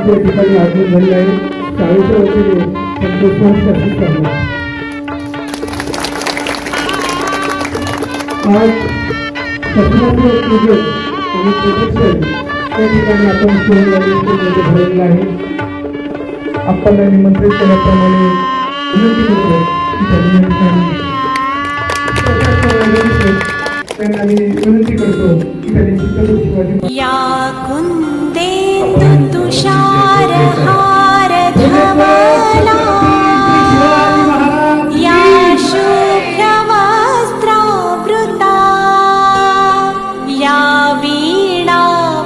या ठिकाणी आगमन झाले आहे. शाळेच्या वतीने त्यांचे सहर्ष स्वागत. आज सत्राचे पूजन आणि प्रोटेक्शन त्या ठिकाणी आपण शिवरायांमध्ये भरलेलं आहे. आपल्याला निमंत्रित केल्याप्रमाणे विनंती करतो की त्यांनी या ठिकाणी त्यांना विनंती करतो की त्यांनी छत्रपती शिवाजी या कुंदेंदु तुषार हार धवला या शुभ्र वस्त्रावृता या वीणा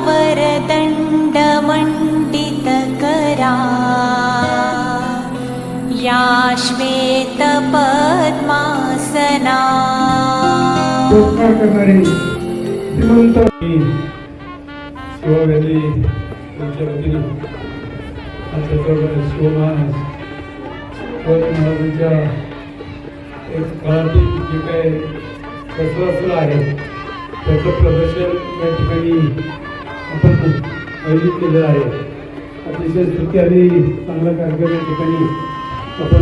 वरदंड मंडित करा या श्वेत पद्मासना करणारे श्रीमंत शिवव्याधी यांच्या वतीने शिवमहाराज महाराजांच्या एक काळातील जे काय शस्त्रास्त्र आहे त्याचं प्रदर्शन या ठिकाणी आपण आयोजित केलं आहे. अतिशय स्तुती आणि चांगला कार्यक्रम या ठिकाणी आपण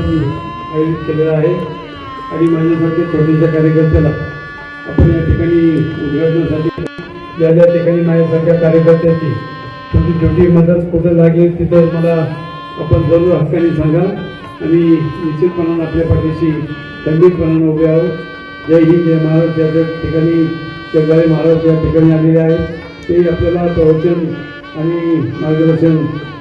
आयोजित केलेला आहे आणि माझ्यासारख्या छोट्याशा कार्यकर्त्याला आपण या ठिकाणी उद्घाटनासाठी ज्या ज्या ठिकाणी माझ्यासारख्या कार्यकर्त्याची छोटी छोटी मदत कुठं लागेल तिथं मला आपण जरूर हक्काने सांगा आणि निश्चितपणानं आपल्या पाठीशी खंबीरपणानं उभे आहोत. जय हिंद जय महाराज. या ठिकाणी जगदाळे महाराज या ठिकाणी आलेले आहेत. ते आपल्याला प्रवचन आणि मार्गदर्शन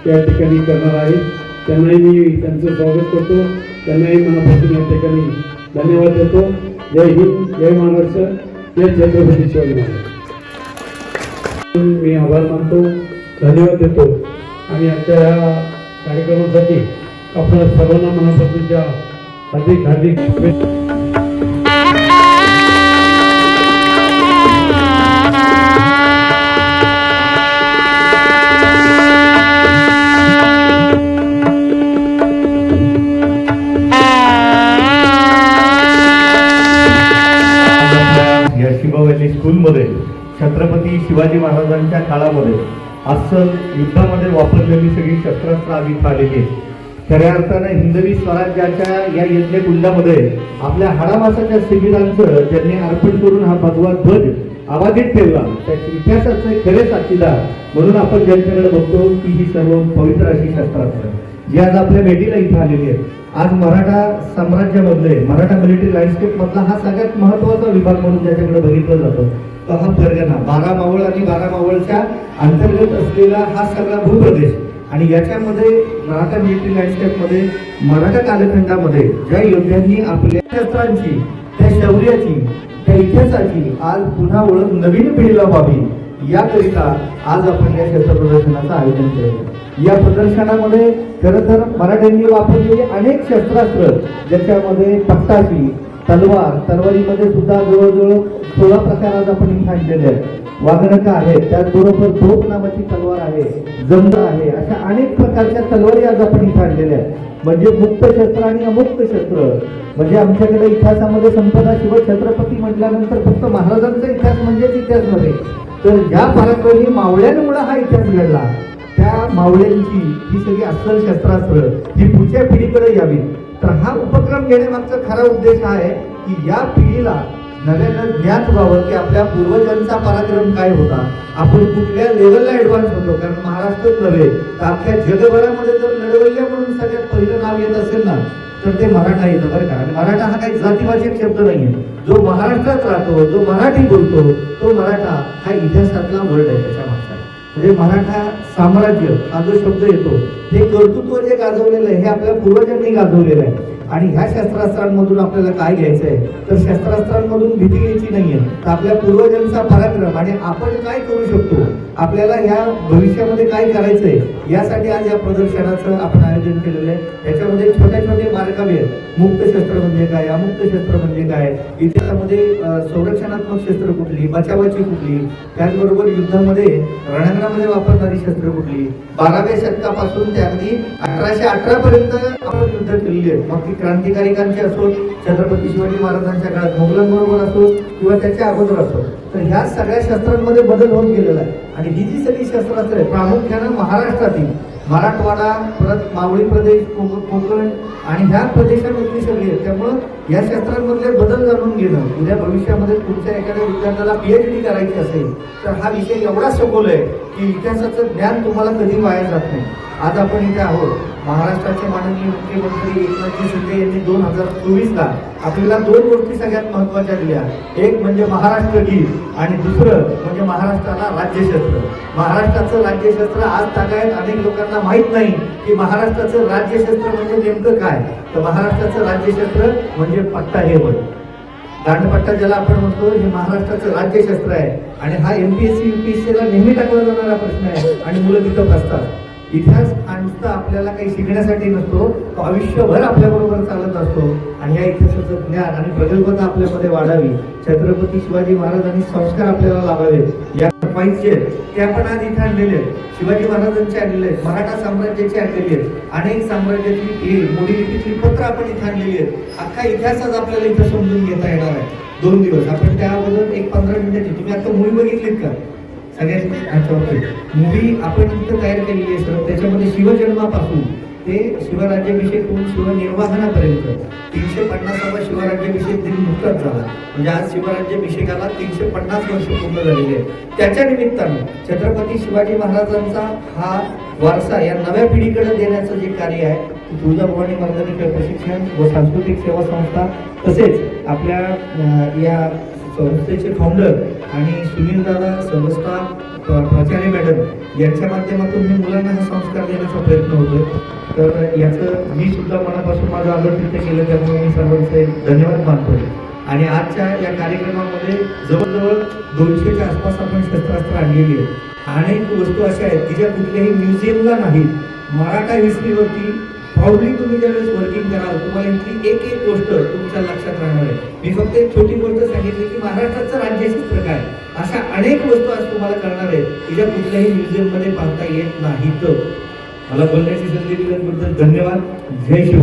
या ठिकाणी करणार आहेत. त्यांनाही मी त्यांचं स्वागत करतो. त्यांनाही मनापासून या ठिकाणी धन्यवाद देतो. जय हिंद जय महाराष्ट्र जय छत्रपती शिवाजी महाराज. मी आभार मानतो, धन्यवाद देतो आणि आजच्या या कार्यक्रमासाठी आपल्या सर्वांना मनापासूनच्या हार्दिक हार्दिक शुभेच्छा. शिववल्ली स्कूलमध्ये छत्रपती शिवाजी महाराजांच्या काळामध्ये अस्सल युद्धामध्ये वापरलेली सगळी शस्त्रास्त्र आम्ही आलेली आहेत. खऱ्या अर्थानं हिंदवी स्वराज्याच्या या यज्ञकुंडामध्ये आपल्या हाडामासाच्या शिबिरांचं ज्यांनी अर्पण करून हा भगवा ध्वज आवाजित ठेवला त्या इतिहासाचे खरे साक्षीदार म्हणून आपण ज्यांच्याकडे बघतो की ही सर्व पवित्र अशी शस्त्रास्त्र जी आज आपल्या भेटीला इथं आलेली आहेत. आज मराठा साम्राज्यामधले मराठा मिलिटरी लँडस्केप मधला हा सगळ्यात महत्वाचा विभाग म्हणून ज्याच्याकडे बघितलं जातं तो हा फरगना 12 मावळ आणि 12 मावळच्या अंतर्गत असलेला हा सगळा भूप्रदेश आणि याच्यामध्ये मराठा मिलिटरी लँडस्केपमध्ये मराठा कालखंडामध्ये ज्या योद्ध्यांनी आपल्या शस्त्रांची त्या शौर्याची त्या इतिहासाची आज पुन्हा ओळख नवीन पिढीला व्हावी याकरिता आज आपण या शस्त्र प्रदर्शनाचं आयोजन केलं. या प्रदर्शनामध्ये खरं तर मराठ्यांनी वापरलेली अनेक शस्त्रास्त्र ज्याच्यामध्ये पट्टाशी तलवारीमध्ये सुद्धा जवळजवळ 16 प्रकार आज आपण इथे आणलेले आहेत. वाघनखं आहेत, त्याचबरोबर तोप नावाची तलवार आहे, जंग आहे, अशा अनेक प्रकारच्या तलवारी आज आपण इथे आणलेल्या आहेत. म्हणजे मुक्त शस्त्र आणि अमुक्त शस्त्र म्हणजे आमच्याकडे इतिहासामध्ये संपदा शिव छत्रपती म्हटल्यानंतर फक्त महाराजांचा इतिहास म्हणजेच इतिहास नव्हे तर ज्या पराक्रमी मावळ्यांमुळे हा इतिहास घडला त्या मावळ्यांची ही सगळी अस्सल शस्त्रास्त्र ही पुढच्या पिढीकडे यावी. तर हा उपक्रम घेण्यामागचा खरा उद्देश हा आहे की या पिढीला नव्यानं ज्ञात व्हावं की आपल्या पूर्वजांचा पराक्रम काय होता, आपण कुठल्या लेवलला ऍडव्हान्स होतो. कारण महाराष्ट्रच नव्हे तर अख्ख्या जगभरामध्ये जर लढवय्या म्हणून सगळ्यात पहिलं नाव येत असेल ना तर ते मराठा येतं बरं का. आणि मराठा हा काही जातीभाषिक शब्द नाहीये. जो महाराष्ट्रात राहतो, जो मराठी बोलतो तो मराठा हा इतिहासातला वर्ड आहे. त्याच्या मागचा म्हणजे मराठा साम्राज्य हा जो शब्द येतो हे कर्तृत्व जे गाजवलेलं आहे हे आपल्या पूर्वजांनी गाजवलेलं आहे. आणि ह्या शस्त्रास्त्रांमधून आपल्याला काय घ्यायचं आहे तर शस्त्रास्त्रांमधून भीती घ्यायची नाहीये तर आपल्या पूर्वजांचा पराक्रम आणि आपण काय करू शकतो, आपल्याला ह्या भविष्यामध्ये काय करायचंय यासाठी आज या प्रदर्शनाचं आपण आयोजन केलेलं आहे. याच्यामध्ये छोटे छोटे बारकावे आहेत. मुक्त शस्त्र म्हणजे काय, अमुक्त शस्त्र म्हणजे काय, इतिहासामध्ये संरक्षणात्मक शस्त्र कुठली, बचावाची कुठली, त्याचबरोबर युद्धामध्ये रणांगणामध्ये वापरणारी शस्त्र कुठली, 12व्या शतकापासून ते अगदी 1818 पर्यंत आपण युद्ध केलेली आहेत. मग ती क्रांतिकारिकांची असो, छत्रपती शिवाजी महाराजांच्या काळात मोगलांबरोबर असो किंवा त्याच्या अगोदर असो, तर ह्या सगळ्या शस्त्रांमध्ये बदल होत गेलेला आहे. आणि ही जी सगळी शस्त्रास्त्र आहे प्रामुख्यानं महाराष्ट्रातील मराठवाडा, परत मावळी प्रदेश, कोकण आणि ह्या प्रदेशामधली सगळी आहेत. त्यामुळं या शस्त्रांमधले बदल जाणून घेणं, उद्या भविष्यामध्ये तुमच्या एखाद्या विद्यार्थ्याला PhD करायची असेल तर हा विषय एवढा सखोल आहे की इतिहासाचं ज्ञान तुम्हाला कधी वाया जात नाही. आज आपण इथे आहोत. महाराष्ट्राचे माननीय मुख्यमंत्री एकनाथजी शिंदे यांनी 2024ला आपल्याला 2 गोष्टी सगळ्यात महत्त्वाच्या दिल्या. एक म्हणजे महाराष्ट्र गीत आणि दुसरं म्हणजे महाराष्ट्राला राज्यशस्त्र. महाराष्ट्राचं राज्यशस्त्र आज तागायत अनेक लोकांना माहीत नाही की महाराष्ट्राचं राज्यशस्त्र म्हणजे नेमकं काय. तर महाराष्ट्राचं राज्यशस्त्र म्हणजे पट्टा हे होय. दांडपट्टा ज्याला आपण म्हणतो हे महाराष्ट्राचं राज्यशस्त्र आहे आणि हा MPSC UPSCला नेहमी टाकला जाणारा प्रश्न आहे आणि मुलं तिथं फसतात. इतिहास हा नुसता आपल्याला काही शिकण्यासाठी नसतो, तो आयुष्यभर आपल्याबरोबर चालत असतो आणि या इतिहासाचं ज्ञान आणि प्रगल्भता आपल्यामध्ये वाढावी. छत्रपती शिवाजी महाराजांनी संस्कार आपल्याला लाभावे या पाहिजे ते आपण आज इथे आणलेले आहेत. शिवाजी महाराजांचे आणलेले आहेत, मराठा साम्राज्याचे आणलेले आहेत, अनेक साम्राज्याची मोडी लिपीतली पत्र आपण इथे आणलेली आहेत. अख्खा इतिहास आज आपल्याला इथं समजून घेता येणार आहे 2 दिवस. आपण त्याबद्दल एक 15 मिनिटाची, तुम्ही आता मूवी बघितलीत का सगळ्यांनी? मूवी आपण इथं तयार केलेली आहे सर. त्याच्यामध्ये शिवजन्मापासून ते शिवराज्याभिषेक होऊन शिवनिर्वाहनापर्यंत 350वा शिवराज्याभिषेक दिन नुकताच झाला. म्हणजे आज शिवराज्याभिषेकाला 350 वर्ष पूर्ण झालेली आहेत. त्याच्या निमित्तानं छत्रपती शिवाजी महाराजांचा हा वारसा या नव्या पिढीकडे देण्याचं जे कार्य आहे तुळजाभवानी मर्दानी खेळ प्रशिक्षण व सांस्कृतिक सेवा संस्था तसेच आपल्या या संस्थेचे फाउंडर आणि सुनील दादा संस्था प्राचार्य मॅडम यांच्या माध्यमातून मी मुलांना हा संस्कार देण्याचा प्रयत्न होतोय. तर याचं मी सुद्धा मनापासून माझं आदर तिथे केलं, त्यामुळे मी सर्वांचे धन्यवाद मानतो. आणि आजच्या या कार्यक्रमामध्ये जवळजवळ 200च्या आसपास आपण शस्त्रास्त्र आणलेली आहेत. अनेक वस्तू अशा आहेत की ज्या कुठल्याही म्युझियमला नाहीत. मराठा हिस्ट्रीवरती प्राऊडली तुम्ही ज्यावेळेस वर्किंग कराल तुम्हाला इथली एक एक गोष्ट तुमच्या लक्षात राहणार आहे. मी फक्त एक छोटी गोष्ट सांगितली की महाराष्ट्राचं राज्यशस्त्र काय, अशा अनेक वस्तू आज तुम्हाला कळणार आहेत की ज्या कुठल्याही म्युझियममध्ये पाहता येत नाहीत. मला बोलण्याची संधी दिल्याबद्दल धन्यवाद. जय शिव.